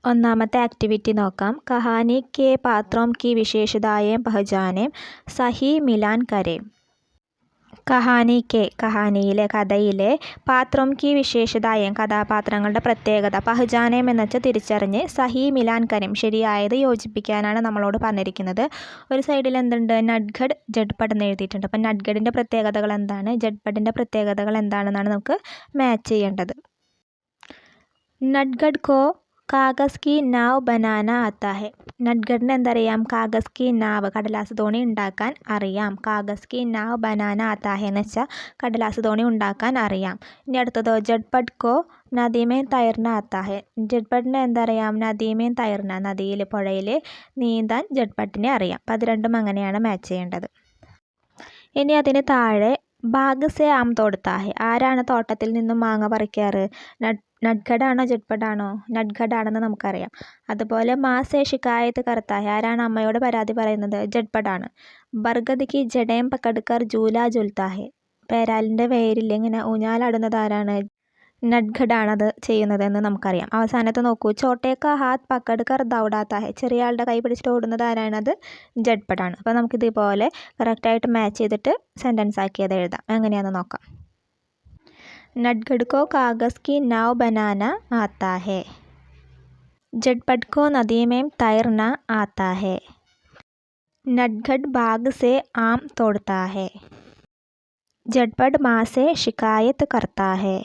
ഒന്നാമത്തെ ആക്ടിവിറ്റി നോക്കാം. കഹാനി കെ പാത്രോം കി വിശേഷതായേം പഹചാനേം സഹി മിലാൻ കരേം. കഹാനിയിലെ കഥയിലെ പാത്രോം കി വിശേഷതായേം കഥാപാത്രങ്ങളുടെ പ്രത്യേകത പഹചാനേം എന്ന് വെച്ചാൽ തിരിച്ചറിഞ്ഞ് സഹി മിലാൻ കരേം ശരിയായത് യോജിപ്പിക്കാനാണ് നമ്മളോട് പറഞ്ഞിരിക്കുന്നത്. ഒരു സൈഡിൽ എന്തുണ്ട്, നട്ഗഡ് ജഡ്പഡ് എന്ന് എഴുതിയിട്ടുണ്ട്. അപ്പം നട്ഗഡിൻ്റെ പ്രത്യേകതകൾ എന്താണ്, ജഡ്പഡിൻ്റെ പ്രത്യേകതകൾ എന്താണെന്നാണ് നമുക്ക് മാച്ച് ചെയ്യേണ്ടത്. നട്ഗഡ് കോ കാഗസ് കി നാവ് ബനാന ആത്താ ഹെ. നട്ഗഡിന് എന്തറിയാം, കാഗസ് കി നാവ് കടലാസ് തോണി ഉണ്ടാക്കാൻ അറിയാം. കാഗസ് കി നാവ് ബനാന ആത്താ ഹെ എന്ന് വെച്ചാൽ കടലാസ് തോണി ഉണ്ടാക്കാൻ അറിയാം. ഇനി അടുത്തതോ ജഡ്പഡ് കോ നദിമേൻ തൈർന ആത്താ ഹെ. ജഡ്പഡിന് എന്തറിയാം, നദിമേൻ തൈർന നദിയിൽ പുഴയിൽ നീന്താൻ ജഡ്പഡിനെ അറിയാം. അപ്പം അത് രണ്ടും അങ്ങനെയാണ് മാച്ച് ചെയ്യേണ്ടത്. ഇനി അതിന് താഴെ ബാഗ് സെ ആം തോടത്താ ഹെ. ആരാണ് തോട്ടത്തിൽ നിന്നും മാങ്ങ പറിക്കാറ്, നട്ഗഡാണോ ജഡ്പഡാണോ? നട്ഗഡാണെന്ന് നമുക്കറിയാം. അതുപോലെ മാ സെ ഷിക്കായത്ത് കർത്താ ഹെ. ആരാണ് അമ്മയോട് പരാതി പറയുന്നത്, ജഡ്പഡാണ്. ബർഗദ് കി ജടേം പക്കഡ് കർ ജൂല ജുൽത്താ ഹെ. പേരാലിൻ്റെ വേരിൽ ഇങ്ങനെ ഊഞ്ഞാലാടുന്നത് ആരാണ്, നട്ഗഡാണത് ചെയ്യുന്നതെന്ന് നമുക്കറിയാം. അവസാനത്തെ നോക്കൂ, ചോട്ടേക്ക ഹാത്ത് പക്കഡ് കർ ദൗഡാത്താ ഹെ. ചെറിയ ആളുടെ കൈ പിടിച്ചിട്ട് ഓടുന്നത് ആരാണത്, ജഡ്പഡാണ്. അപ്പോൾ നമുക്കിതുപോലെ കറക്റ്റായിട്ട് മാച്ച് ചെയ്തിട്ട് സെൻറ്റൻസ് ആക്കിയത് എഴുതാം. എങ്ങനെയാണെന്ന് നോക്കാം. नटखट को कागज़ की नाव बनाना आता है. झटपट को नदी में तैरना आता है. नटखट बाग से आम तोड़ता है. झटपट माँ से शिकायत करता है.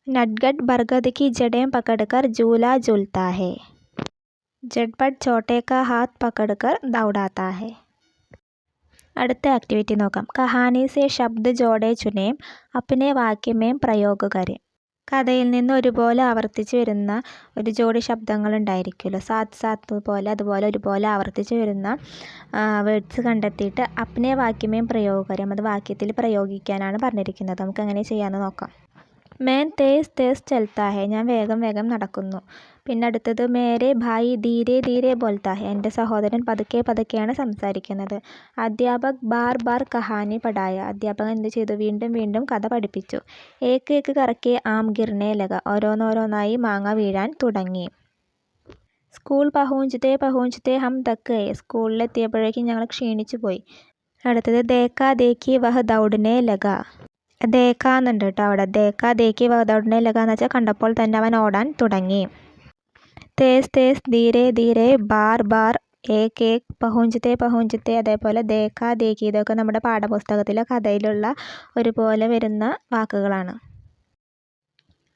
नटखट बरगद की जड़ें पकड़कर झूला झूलता है. झटपट छोटे का हाथ पकड़कर दौड़ाता है. അടുത്ത ആക്ടിവിറ്റി നോക്കാം. കഹാനി സെ ശബ്ദ് ജോഡെ ചുനേം അപ്നെ വാക്യമേം പ്രയോഗ കരേം. കഥയിൽ നിന്ന് ഒരുപോലെ ആവർത്തിച്ച് വരുന്ന ഒരു ജോഡി ശബ്ദങ്ങൾ ഉണ്ടായിരിക്കുമല്ലോ, സാത്ത് സാത്ത് പോലെ, അതുപോലെ ഒരുപോലെ ആവർത്തിച്ച് വരുന്ന വേർഡ്സ് കണ്ടെത്തിയിട്ട് അപ്നെ വാക്യമേം പ്രയോഗ കരേം, അത് വാക്യത്തിൽ പ്രയോഗിക്കാനാണ് പറഞ്ഞിരിക്കുന്നത്. നമുക്ക് എങ്ങനെ ചെയ്യാമെന്ന് നോക്കാം. മേൻ തേസ് തേസ് ചൽത്താ ഹെ. ഞാൻ വേഗം വേഗം നടക്കുന്നു. പിന്നെ അടുത്തത് മേരെ ഭായി ധീരെ ധീരെ ബോൽത്താ ഹെ. എൻ്റെ സഹോദരൻ പതുക്കെ പതുക്കെയാണ് സംസാരിക്കുന്നത്. അധ്യാപക് ബാർ ബാർ കഹാനി പഠായ. അധ്യാപകൻ എന്ത് ചെയ്തു, വീണ്ടും വീണ്ടും കഥ പഠിപ്പിച്ചു. ഏക്ക് ഏക്ക് കറക്കെ ആം ഗിർനെ ലഗ. ഓരോന്നോരോന്നായി മാങ്ങ വീഴാൻ തുടങ്ങി. സ്കൂൾ പഹൂഞ്ചത്തെ ഹം തക്ക് ഗയെ. സ്കൂളിലെത്തിയപ്പോഴേക്കും ഞങ്ങൾ ക്ഷീണിച്ചു പോയി. അടുത്തത് ദേക്കാ ദേക്കി വഹ് ദൗഡ്നെ ലഗ. ദേക്കാന്നുണ്ട് കേട്ടോ അവിടെ. ദേക്കാ ദേക്കി വഹ് ദൗഡ്നെ ലഗ എന്ന് വെച്ചാൽ കണ്ടപ്പോൾ തന്നെ അവൻ ഓടാൻ തുടങ്ങി. തേസ് തേസ് ധീരെ ധീരെ ബാർ ബാർ ഏക് ഏക് പഹൂഞ്ചത്തെ അതേപോലെ ദേക്കാ ദേക്കി, ഇതൊക്കെ നമ്മുടെ പാഠപുസ്തകത്തിലെ കഥയിലുള്ള ഒരുപോലെ വരുന്ന വാക്കുകളാണ്.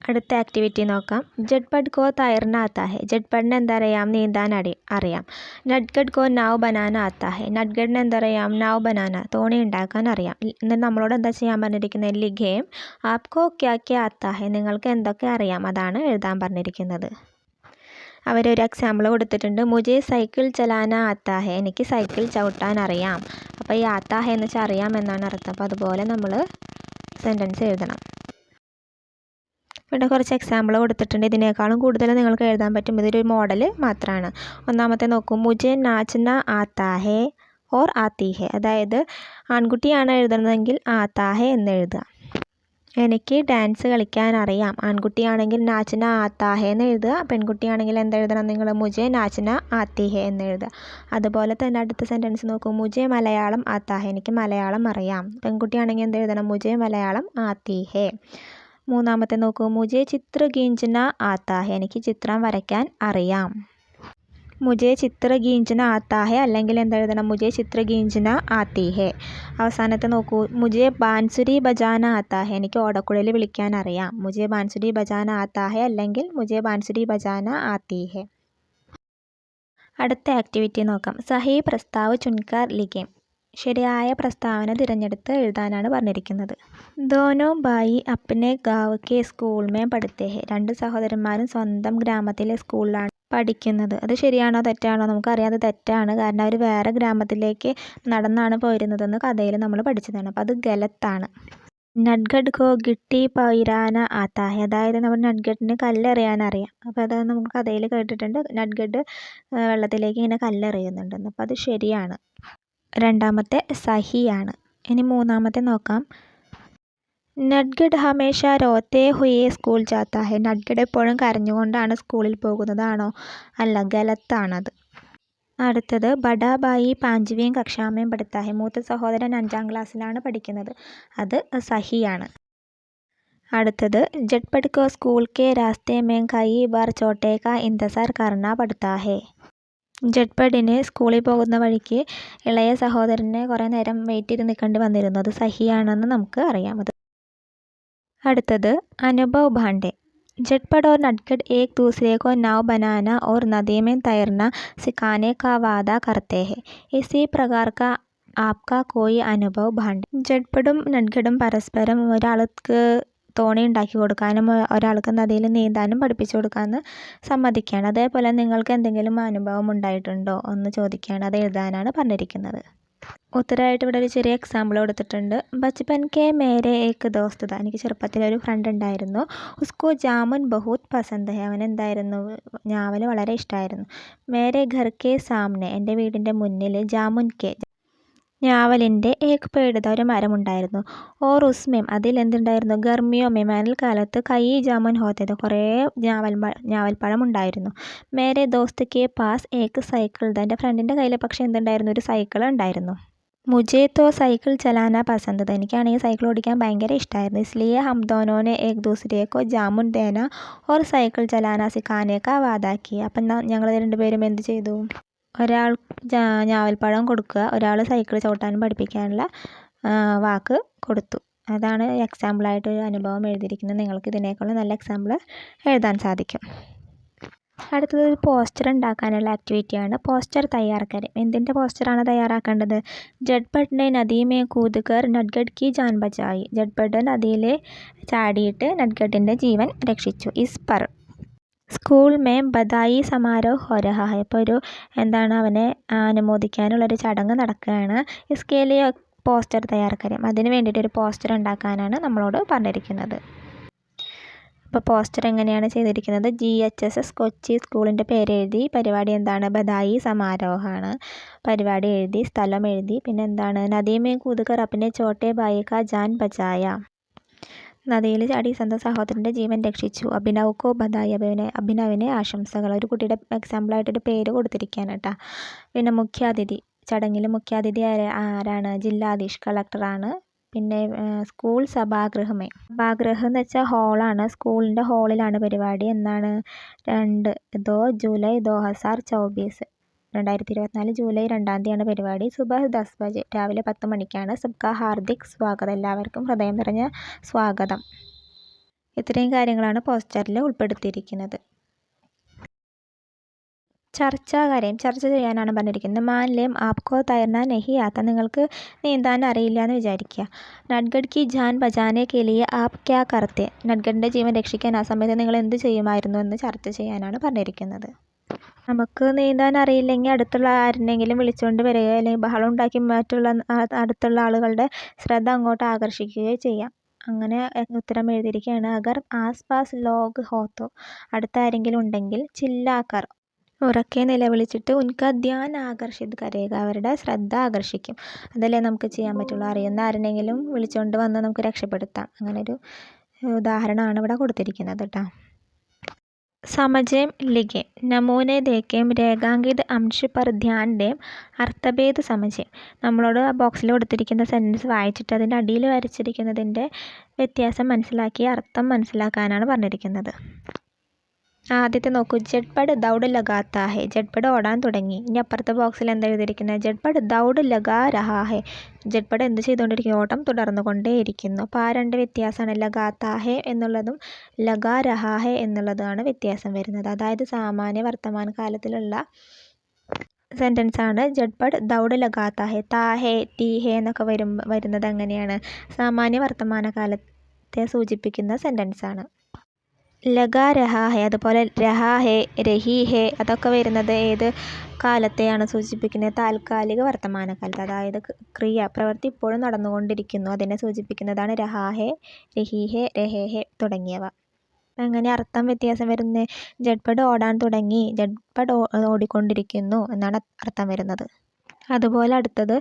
അടുത്ത ആക്ടിവിറ്റി നോക്കാം. ജഡ്പഡ് കോ തൈർന ആത്താ ഹെ. ജഡ്പഡിന് എന്തറിയാം, നീന്താൻ അറിയാം. നട്ഗഡ് കോ നാവ് ബനാന ആത്താ ഹെ. നട്ഗഡിന് എന്തറിയാം, നാവ് ബനാന തോണി ഉണ്ടാക്കാൻ അറിയാം. എന്നിട്ട് നമ്മളോട് എന്താ ചെയ്യാൻ പറഞ്ഞിരിക്കുന്നത്, ലിഖേം ആപ്കോ ക്യാ ക്യാ ആത്താ ഹെ. നിങ്ങൾക്ക് എന്തൊക്കെ അറിയാം അതാണ് എഴുതാൻ പറഞ്ഞിരിക്കുന്നത്. അവരൊരു എക്സാമ്പിൾ കൊടുത്തിട്ടുണ്ട്. മുജെ സൈക്കിൾ ചലാന ആത്താ ഹെ. എനിക്ക് സൈക്കിൾ ചവിട്ടാൻ അറിയാം. അപ്പോൾ ഈ ആത്താ ഹെ എന്ന് വെച്ചാൽ അറിയാം എന്നാണ് അർത്ഥം. അപ്പോൾ അതുപോലെ നമ്മൾ സെൻറ്റൻസ് എഴുതണം. ഇവിടെ കുറച്ച് എക്സാമ്പിൾ കൊടുത്തിട്ടുണ്ട്. ഇതിനേക്കാളും കൂടുതൽ നിങ്ങൾക്ക് എഴുതാൻ പറ്റും. ഇതൊരു മോഡൽ മാത്രമാണ്. ഒന്നാമത്തെ നോക്കൂ, മുജെ നാച്ന ആത്താ ഹെ ഓർ ആത്തി ഹെ. അതായത് ആൺകുട്ടിയാണ് എഴുതുന്നതെങ്കിൽ ആത്താ ഹെ എന്ന് എഴുതുക. എനിക്ക് ഡാൻസ് കളിക്കാൻ അറിയാം. ആൺകുട്ടിയാണെങ്കിൽ നാച്ന ആത്താ ഹെ എന്ന് എഴുതുക. പെൺകുട്ടിയാണെങ്കിൽ എന്തെഴുതണം നിങ്ങൾ, മുജെ നാച്ന ആത്തി ഹെ എന്ന് എഴുതുക. അതുപോലെ തന്നെ അടുത്ത സെൻറ്റൻസ് നോക്കൂ, മുജെ മലയാളം ആത്താ ഹെ. എനിക്ക് മലയാളം അറിയാം. പെൺകുട്ടിയാണെങ്കിൽ എന്തെഴുതണം, മുജെ മലയാളം ആത്തി ഹെ. മൂന്നാമത്തെ നോക്കൂ, മുജെ ചിത്ര ഗീഞ്ചന ആത്താ ഹെ. എനിക്ക് ചിത്രം വരയ്ക്കാൻ അറിയാം. മുജെ ചിത്ര ഗീഞ്ചന ആത്താ ഹെ അല്ലെങ്കിൽ എന്തെഴുതണം, മുജെ ചിത്ര ഗീഞ്ചന ആത്തി ഹെ. അവസാനത്തെ നോക്കൂ, മുജെ ബാൻസുരി ബജാന ആത്താ ഹെ. എനിക്ക് ഓടക്കുഴൽ വിളിക്കാൻ അറിയാം. മുജെ ബാൻസുരി ബജാന ആത്താ ഹെ അല്ലെങ്കിൽ മുജെ ബാൻസുരി ബജാന ആത്തി ഹെ. അടുത്ത ആക്ടിവിറ്റി നോക്കാം. സഹി പ്രസ്താവ് ചുൻകർ ലിഖേം. ശരിയായ പ്രസ്താവന തിരഞ്ഞെടുത്ത് എഴുതാനാണ് പറഞ്ഞിരിക്കുന്നത്. ദോനോ ഭായി അപ്നെ ഗാവ് കെ സ്കൂൾ മേ പഠിത്തേ ഹെ. രണ്ട് സഹോദരന്മാരും സ്വന്തം ഗ്രാമത്തിലെ സ്കൂളിലാണ് പഠിക്കുന്നത്. അത് ശരിയാണോ തെറ്റാണോ, നമുക്കറിയാം അത് തെറ്റാണ്. കാരണം അവർ വേറെ ഗ്രാമത്തിലേക്ക് നടന്നാണ് പോയിരുന്നതെന്ന് കഥയിൽ നമ്മൾ പഠിച്ചതാണ്. അപ്പോൾ അത് ഗലത്താണ്. നട്ഗഡ് കോ ഗിട്ടി പൈരാന ആത്താ ഹെ. അതായത് നമ്മുടെ നട്ഗഡിന് കല്ലെറിയാൻ അറിയാം. അപ്പോൾ അത് നമുക്ക് കഥയിൽ കേട്ടിട്ടുണ്ട്. നട്ഗഡ് വെള്ളത്തിലേക്ക് ഇങ്ങനെ കല്ലെറിയുന്നുണ്ടെന്ന്. അപ്പോൾ അത് ശരിയാണ്. രണ്ടാമത്തെ സഹിയാണ്. ഇനി മൂന്നാമത്തെ നോക്കാം. നട്ഗഡ് ഹമേഷ രോത്തെ ഹുയെ സ്കൂൾ ജാത്ത ഹെ. നട്ഗഡ് എപ്പോഴും കരഞ്ഞുകൊണ്ടാണ് സ്കൂളിൽ പോകുന്നതാണോ? അല്ല, ഗലത്താണത്. അടുത്തത് ബഡാബായി പാഞ്ചുവേം കക്ഷാമേം പഠിത്ത ഹെ. മൂത്ത സഹോദരൻ 5ാം ക്ലാസ്സിലാണ് പഠിക്കുന്നത്. അത് സഹിയാണ്. അടുത്തത് ജട്പട് കോ സ്കൂൾ കെ രാസ്തേ മേം കയി ബാർ ചോട്ടെ കാ ഇന്തസാർ കർണ പഠിത്ത ഹെ. ജട്പടിന് സ്കൂളിൽ പോകുന്ന വഴിക്ക് ഇളയ സഹോദരനെ കുറേ നേരം വെയിറ്റ് ചെയ്ത് നിൽക്കേണ്ടി വന്നിരുന്നു. അത് സഹിയാണെന്ന് നമുക്ക് അറിയാം. അടുത്തത് അനുഭവ് ഭാണ്ഡെ. झटपट और नटखट एक दूसरे को नाव बनाना और नदी में तैरना सिखाने का वादा करते हैं. इसी प्रकार का आपका कोई अनुभव भांडे. झटपട്ടും നട്ഖട്ടും പരസ്പരം ഒരാൾക്ക് തോണി ഉണ്ടാക്കി കൊടുക്കാനും ഒരാൾക്ക് നദിയിൽ നീന്താനും പഠിപ്പിച്ചു കൊടുക്കാമെന്ന് സമ്മതിക്കുകയാണ്. അതേപോലെ നിങ്ങൾക്ക് എന്തെങ്കിലും അനുഭവം ഉണ്ടായിട്ടുണ്ടോ എന്ന് ചോദിക്കുകയാണ്. അത് എഴുതാനാണ് പറഞ്ഞിരിക്കുന്നത്. ഉത്തരമായിട്ട് ഇവിടെ ഒരു ചെറിയ എക്സാമ്പിൾ കൊടുത്തിട്ടുണ്ട്. ബച്പൻ കെ മേരെ ഏക് ദോസ്ത് താ. എനിക്ക് ചെറുപ്പത്തിലൊരു ഫ്രണ്ട് ഉണ്ടായിരുന്നു. ഉസ്കോ ജാമുൻ ബഹുത് പസന്ത് ഹെ. അവൻ എന്തായിരുന്നു? ഞാവൽ വളരെ ഇഷ്ടമായിരുന്നു. മേരെ ഘർ കെ സാമനെ. എൻ്റെ വീടിൻ്റെ മുന്നിൽ ജാമുൻ കെ ഞാവലിൻ്റെ ഏക് പേട് ഒരു മരമുണ്ടായിരുന്നു. ഓർ ഉസ്മേം അതിൽ എന്തുണ്ടായിരുന്നു? ഗർമിയോമേ വേനൽക്കാലത്ത് കൈ ജാമുൻ ഹോത്തേത് കുറേ ഞാവൽപ്പഴം ഉണ്ടായിരുന്നു. മേരെ ദോസ്ത് കെ പാസ് ഏക് സൈക്കിൾ താ. എൻ്റെ ഫ്രണ്ടിൻ്റെ കയ്യിൽ പക്ഷേ എന്തുണ്ടായിരുന്നു? ഒരു സൈക്കിൾ ഉണ്ടായിരുന്നു. മുझे तो സൈക്കിൾ ചലാന പസന്ത് താ. എനിക്കാണെങ്കിൽ സൈക്കിൾ ഓടിക്കാൻ ഭയങ്കര ഇഷ്ടമായിരുന്നു. ഇസ്ലിയെ ഹം ദോനോനെ ഏക് ദൂസരെ കോ ജാമുൻ ദേന ഓർ സൈക്കിൾ ചലാന സിഖാനെ കാ വാദാ കിയ. അപ്പം ഞങ്ങൾ രണ്ടുപേരും എന്ത് ചെയ്തു? ഒരാൾ ഞാവൽപ്പഴം കൊടുക്കുക, ഒരാൾ സൈക്കിൾ ചവിട്ടാനും പഠിപ്പിക്കാനുള്ള വാക്ക് കൊടുത്തു. അതാണ് എക്സാമ്പിളായിട്ട് ഒരു അനുഭവം എഴുതിയിരിക്കുന്നത്. നിങ്ങൾക്ക് ഇതിനേക്കാളും നല്ല എക്സാമ്പിൾ എഴുതാൻ സാധിക്കും. അടുത്തത് ഒരു പോസ്റ്റർ ഉണ്ടാക്കാനുള്ള ആക്ടിവിറ്റിയാണ്. പോസ്റ്റർ തയ്യാറാക്കൽ. എന്തിൻ്റെ പോസ്റ്ററാണ് തയ്യാറാക്കേണ്ടത്? ജട്പട്ട് നദിമേ കൂദ്കർ നട്ഖട്ട് കി ജാൻ ബച്ചായി. ജട്പട്ട് നദിയിൽ ചാടിയിട്ട് നട്ഖട്ടിൻ്റെ ജീവൻ രക്ഷിച്ചു. ഇസ് പർ സ്കൂൾ മേം ബദായി സമാരോഹ് ഹോ രഹാ ഹെ. ഇപ്പോൾ ഒരു അവനെ അനുമോദിക്കാനുള്ളൊരു ചടങ്ങ് നടക്കുകയാണ്. ഇസ്കേലിയ പോസ്റ്റർ തയ്യാറാക്കാൻ. അതിന് വേണ്ടിയിട്ട് ഒരു പോസ്റ്റർ ഉണ്ടാക്കാനാണ് നമ്മളോട് പറഞ്ഞിരിക്കുന്നത്. അപ്പോൾ പോസ്റ്റർ എങ്ങനെയാണ് ചെയ്തിരിക്കുന്നത്? GHSS കൊച്ചി സ്കൂളിൻ്റെ പേര് എഴുതി. പരിപാടി എന്താണ്? ബദായി സമാരോഹമാണ്. പരിപാടി എഴുതി, സ്ഥലം എഴുതി, പിന്നെ നദീമേ കൂദ്കർ അപ്നെ ചോട്ടെ ഭായി കാ ജാൻ ബച്ചായ. നദിയിൽ ചാടി സ്വന്തം സഹോദരൻ്റെ ജീവൻ രക്ഷിച്ചു. അഭിനവ് കോ ബധായി. അഭിനവിന് ആശംസകൾ. ഒരു കുട്ടിയുടെ എക്സാമ്പിളായിട്ടൊരു പേര് കൊടുത്തിരിക്കുകയാണ് കേട്ടോ. പിന്നെ മുഖ്യാതിഥി. ചടങ്ങിൽ മുഖ്യാതിഥി ആരാണ്? ജില്ലാധീഷ് കളക്ടറാണ്. പിന്നെ സ്കൂൾ സഭാഗൃഹമേ. സഭാഗൃഹം എന്ന് വെച്ചാൽ ഹോളാണ്. സ്കൂളിൻ്റെ ഹോളിലാണ് പരിപാടി. 2 ജൂലൈ 2024. 2024 ജൂലൈ 2-ാം തീയതിയാണ് പരിപാടി. സുബഹ് 10 ബജെ. രാവിലെ 10 മണിക്കാണ്. സബ്കാ ഹാർദിക് സ്വാഗതം. എല്ലാവർക്കും ഹൃദയം നിറഞ്ഞ സ്വാഗതം. ഇത്രയും കാര്യങ്ങളാണ് പോസ്റ്ററിൽ ഉൾപ്പെടുത്തിയിരിക്കുന്നത്. ചർച്ച ചെയ്യാനാണ് പറഞ്ഞിരിക്കുന്നത്. മാൻലേം ആപ്കോ തൈർന നഹി ആത്ത. നിങ്ങൾക്ക് നീന്താൻ അറിയില്ല എന്ന് വിചാരിക്കുക. നട്ഖട്ട് കി ജാൻ ബചാനെ കെ ലിയെ ആപ് ക്യാ കർത്തെ. നട്ഖട്ടിൻ്റെ ജീവൻ രക്ഷിക്കാൻ ആ സമയത്ത് നിങ്ങൾ എന്ത് ചെയ്യുമായിരുന്നു എന്ന് ചർച്ച ചെയ്യാനാണ് പറഞ്ഞിരിക്കുന്നത്. നമുക്ക് നീന്താൻ അറിയില്ലെങ്കിൽ അടുത്തുള്ള ആരെങ്കിലും വിളിച്ചുകൊണ്ട് വരികയോ അല്ലെങ്കിൽ ബഹളം ഉണ്ടാക്കി അടുത്തുള്ള ആളുകളുടെ ശ്രദ്ധ അങ്ങോട്ട് ആകർഷിക്കുകയോ ചെയ്യാം. അങ്ങനെ ഉത്തരം എഴുതിയിരിക്കുകയാണ്. അഗർ ആസ് പാസ് ലോഗ് ഹോത്തോ. അടുത്ത ആരെങ്കിലും ഉണ്ടെങ്കിൽ ചില്ലാക്കർ ഉറക്കെ നിലവിളിച്ചിട്ട് ഉൻക ധ്യാൻ ആകർഷിത് കരേക. അവരുടെ ശ്രദ്ധ ആകർഷിക്കും. അതല്ലേ നമുക്ക് ചെയ്യാൻ പറ്റുള്ളൂ. അറിയുന്ന ആരെങ്കിലും വിളിച്ചുകൊണ്ട് വന്ന് നമുക്ക് രക്ഷപ്പെടുത്താം. അങ്ങനൊരു ഉദാഹരണമാണ് ഇവിടെ കൊടുത്തിരിക്കുന്നത് കേട്ടോ. समझें लिखें. नमूने देखें. രേഖാങ്കിത് അംശ് പർ ധ്യാൻ ദേം. അർത്ഥഭേദ് സമझें. നമ്മളോട് ആ ബോക്സിൽ കൊടുത്തിരിക്കുന്ന സെൻറ്റൻസ് വായിച്ചിട്ട് അതിൻ്റെ അടിയിൽ വരച്ചിരിക്കുന്നതിൻ്റെ വ്യത്യാസം മനസ്സിലാക്കി അർത്ഥം മനസ്സിലാക്കാനാണ് പറഞ്ഞിരിക്കുന്നത്. ആദ്യത്തെ നോക്കൂ. ജട്പട് ദൗഡ് ലഗാത്താ ഹെ. ജട്പട് ഓടാൻ തുടങ്ങി. ഇനി അപ്പുറത്തെ ബോക്സിൽ എന്താ എഴുതിയിരിക്കുന്നത്? ജട്പട് ദൗഡ് ലഗാ രഹാ ഹെ. ജട്പട് എന്ത് ചെയ്തുകൊണ്ടിരിക്കുന്നു? ഓട്ടം തുടർന്നുകൊണ്ടേയിരിക്കുന്നു. അപ്പോൾ ആ രണ്ട് വ്യത്യാസമാണ്. ലഗാത്താ ഹെ എന്നുള്ളതും ലഗാ രഹാ ഹെ എന്നുള്ളതുമാണ് വ്യത്യാസം വരുന്നത്. അതായത് സാമാന്യ വർത്തമാന കാലത്തിലുള്ള സെൻറ്റൻസാണ് ജട്പട് ദൗഡ് ലഗാത്താ ഹെ. താ ഹെ, ടി ഹെ എന്നൊക്കെ വരുന്നത് എങ്ങനെയാണ്? സാമാന്യ വർത്തമാന കാലത്തെ സൂചിപ്പിക്കുന്ന സെൻറ്റൻസാണ്. ലഗാ രഹാ ഹെ, അതുപോലെ രഹാ ഹെ, രഹി ഹെ അതൊക്കെ വരുന്നത് ഏത് കാലത്തെയാണ് സൂചിപ്പിക്കുന്നത്? താൽക്കാലിക വർത്തമാനകാലത്ത്. അതായത് പ്രവൃത്തി ഇപ്പോഴും നടന്നുകൊണ്ടിരിക്കുന്നു. അതിനെ സൂചിപ്പിക്കുന്നതാണ് രഹാ ഹെ, രഹി ഹെ, രഹേ ഹെ തുടങ്ങിയവ. അങ്ങനെ അർത്ഥം വ്യത്യാസം വരുന്നത്. ജട്പട് ഓടാൻ തുടങ്ങി, ജട്പട് ഓടിക്കൊണ്ടിരിക്കുന്നു എന്നാണ് അർത്ഥം വരുന്നത്. അതുപോലെ അടുത്തത്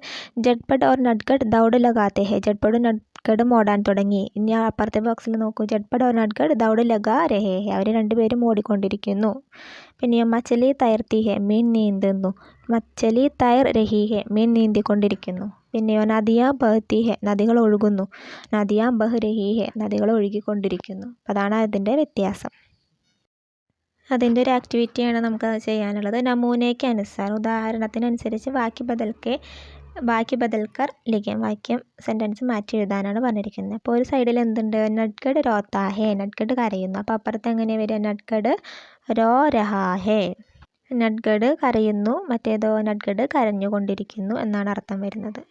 ജട്പട് ഓർ നട്ഖട്ട് ദൗഡ് ലഗാത്തെ ഹെ. ജട്പടും നട്കഡ് ഓടാൻ തുടങ്ങി. ഇനി അപ്പുറത്തെ ബോക്സിൽ നോക്കൂ. ജഡ്പഡ് ഓർ നട്കഡ് ദൗഡ് ലഗാ രഹേ ഹെ. അവർ രണ്ടുപേരും ഓടിക്കൊണ്ടിരിക്കുന്നു. പിന്നെയോ മച്ചലി തൈർത്തി ഹെ, മീൻ നീന്തുന്നു. മച്ചലി തൈർ രഹി ഹെ, മീൻ നീന്തിക്കൊണ്ടിരിക്കുന്നു. പിന്നെയോ നദിയാ ബഹത്തി ഹെ, നദികൾ ഒഴുകുന്നു. നദിയാ ബഹ് രഹി ഹെ, നദികൾ ഒഴുകിക്കൊണ്ടിരിക്കുന്നു. അതാണ് അതിൻ്റെ വ്യത്യാസം. അതിൻ്റെ ഒരു ആക്ടിവിറ്റിയാണ് നമുക്ക് ചെയ്യാനുള്ളത്. നമൂനയ്ക്ക് അനുസാർ, ഉദാഹരണത്തിനനുസരിച്ച് ബാക്കി ബദൽക്കർ ലിഖേം. വാക്യം സെൻറ്റൻസ് മാറ്റി എഴുതാനാണ് പറഞ്ഞിരിക്കുന്നത്. അപ്പോൾ ഒരു സൈഡിൽ എന്തുണ്ട്? നട്കഡ് രോത്താ ഹേ, നട്കഡ് കരയുന്നു. അപ്പോൾ അപ്പുറത്ത് എങ്ങനെയാണ് വരിക? നട്കഡ് രോ രഹാ ഹേ. നട്കഡ് കരയുന്നു, മറ്റേതോ നട്കഡ് കരഞ്ഞുകൊണ്ടിരിക്കുന്നു എന്നാണ് അർത്ഥം വരുന്നത്.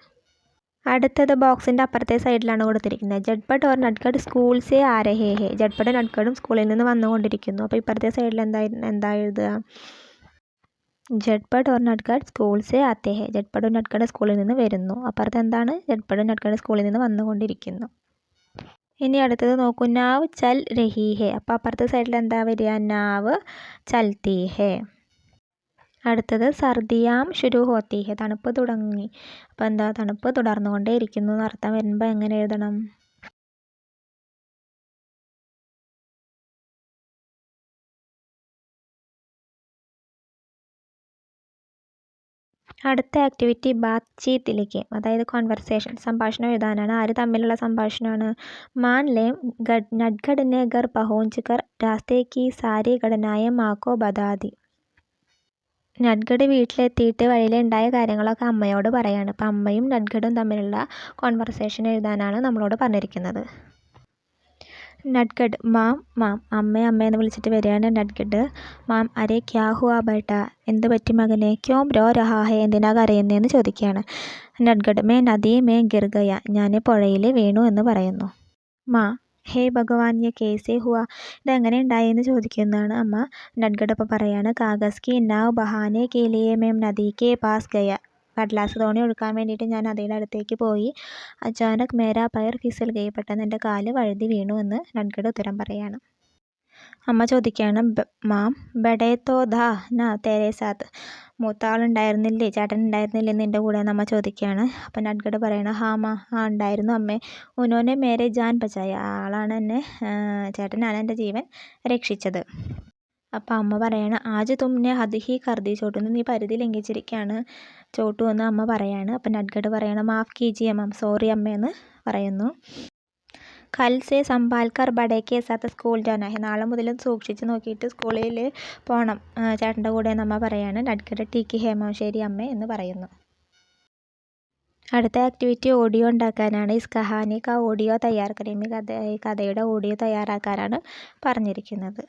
അടുത്തത് ബോക്സിൻ്റെ അപ്പുറത്തെ സൈഡിലാണ് കൊടുത്തിരിക്കുന്നത്. ജഡ്പഡ് ഓർ നട്കഡ് സ്കൂൾ സേ ആ രഹേ ഹേ. ജഡ്പഡ് നട്കഡും സ്കൂളിൽ നിന്ന് വന്നുകൊണ്ടിരിക്കുന്നു. അപ്പോൾ ഇപ്പുറത്തെ സൈഡിൽ എന്താ എഴുതുക? ജഡ്പഡ് ഓർ നട്കഡ് സ്കൂൾ സേ ആത്തെ ഹേ. ജഡ്പഡ് നട്കഡ് സ്കൂളിൽ നിന്ന് വരുന്നു. അപ്പുറത്ത് എന്താണ്? ജഡ്പഡ് നട്കഡ് സ്കൂളിൽ നിന്ന് വന്നുകൊണ്ടിരിക്കുന്നു. ഇനി അടുത്തത് നോക്കൂ. നാവ് ചൽ രഹി ഹേ. അപ്പോൾ അപ്പുറത്തെ സൈഡിൽ എന്താ വരിക? നാവ് ചൽത്തി ഹേ. അടുത്തത് സർദിയാം ശുരു ഹോത്തി ഹെ. തണുപ്പ് തുടങ്ങി. അപ്പോൾ എന്താ? തണുപ്പ് തുടർന്നുകൊണ്ടേ ഇരിക്കുന്നു എന്നർത്ഥം വരുമ്പോൾ എങ്ങനെ എഴുതണം? അടുത്ത ആക്ടിവിറ്റി ബാത് ചീത്തിലേക്ക്, അതായത് കോൺവെർസേഷൻ, സംഭാഷണം എഴുതാനാണ്. ആര് തമ്മിലുള്ള സംഭാഷണമാണ്? മാൻ ലേം നട്കഡ് നെ ഘർ പഹോഞ്ച് കർ രാസ്തേ കി സാരി ഘടനായെ മാക്കോ ബതാ ദി. നട്കഡ് വീട്ടിലെത്തിയിട്ട് വഴിയിലുണ്ടായ കാര്യങ്ങളൊക്കെ അമ്മയോട് പറയാണ്. അപ്പം അമ്മയും നട്കഡും തമ്മിലുള്ള കോൺവെർസേഷൻ എഴുതാനാണ് നമ്മളോട് പറഞ്ഞിരിക്കുന്നത്. നട്കഡ് മാം മാം, അമ്മയെന്ന് വിളിച്ചിട്ട് വരികയാണ് നട്കഡ്. മാം അരേ ക്യാ ഹുവാ ബേട്ട, എന്ത് പറ്റി മകനെ? ക്യോം രോ രഹാ ഹെ, എന്തിനാ കരയുന്നതെന്ന് ചോദിക്കുകയാണ്. നട്കഡ് മേ നദി മേ ഗിർ ഗയ, ഞാൻ പുഴയിൽ വീണു എന്ന് പറയുന്നു. മാ ഹേ ഭഗവാൻ യെ കേസേ ഹുവാ, ഇതെങ്ങനെ ഉണ്ടായെന്ന് ചോദിക്കുന്നതാണ് അമ്മ. നട്കഡ് അപ്പോൾ പറയാണ്, കാഗസ് കി നാവ് ബഹാനെ കെ ലിയെ മേം നദി കെ പാസ് ഗയ. കടലാസ് തോണി ഒഴുക്കാൻ വേണ്ടിയിട്ട് ഞാൻ നദിയുടെ അടുത്തേക്ക് പോയി. അച്ചാനക് മേരാ പയർ ഫിസൽ ഗയി, പെട്ടെന്ന് എൻ്റെ കാല് വഴുതി വീണു എന്ന് നട്കഡ് ഉത്തരം പറയാണ്. അമ്മ ചോദിക്കുകയാണ്, മാം ബഡേ തോ ധാ നാ തേരേ സാത്ത്, മൂത്താളുണ്ടായിരുന്നില്ലേ, ചേട്ടൻ ഉണ്ടായിരുന്നില്ലേ നിൻ്റെ കൂടെ എന്ന് അമ്മ ചോദിക്കുകയാണ്. അപ്പം നട്കഡ് പറയണം, ഹാ ഉണ്ടായിരുന്നു അമ്മേ. ഉനോനെ മേരെ ജാൻ ബച്ചായ, ആളാണ് എന്നെ, ചേട്ടനാണ് എൻ്റെ ജീവൻ രക്ഷിച്ചത്. അപ്പം അമ്മ പറയണം, ആജ് തുമ്നെ ഹദ് ഹി കർദി ചോട്ടു, നീ പരിധി ലംഘിച്ചിരിക്കുകയാണ് ചോട്ടു എന്ന് അമ്മ പറയാണ്. അപ്പം നട്കഡ് പറയണം, മാഫ് കീജിയെ മാം, സോറി അമ്മയെന്ന് പറയുന്നു. കൽ സേ സംഭാൽക്കർ ബഡേ കെ സാത്ത് സ്കൂൾ ജാനാ ഹെ, നാളെ മുതൽ സൂക്ഷിച്ച് നോക്കിയിട്ട് സ്കൂളിൽ പോകണം ചേട്ടൻ്റെ കൂടെ എന്ന് അമ്മ പറയാണ്. നട്കഡ് ടീക്കി ഹേ മാം, ശരി അമ്മേ എന്ന് പറയുന്നു. അടുത്ത ആക്ടിവിറ്റി ഓഡിയോ ഉണ്ടാക്കാനാണ്. ഇസ് കഹാനി കാ ഓഡിയോ തയ്യാർ കരേം, ഈ കഥയുടെ ഓഡിയോ തയ്യാറാക്കാനാണ് പറഞ്ഞിരിക്കുന്നത്.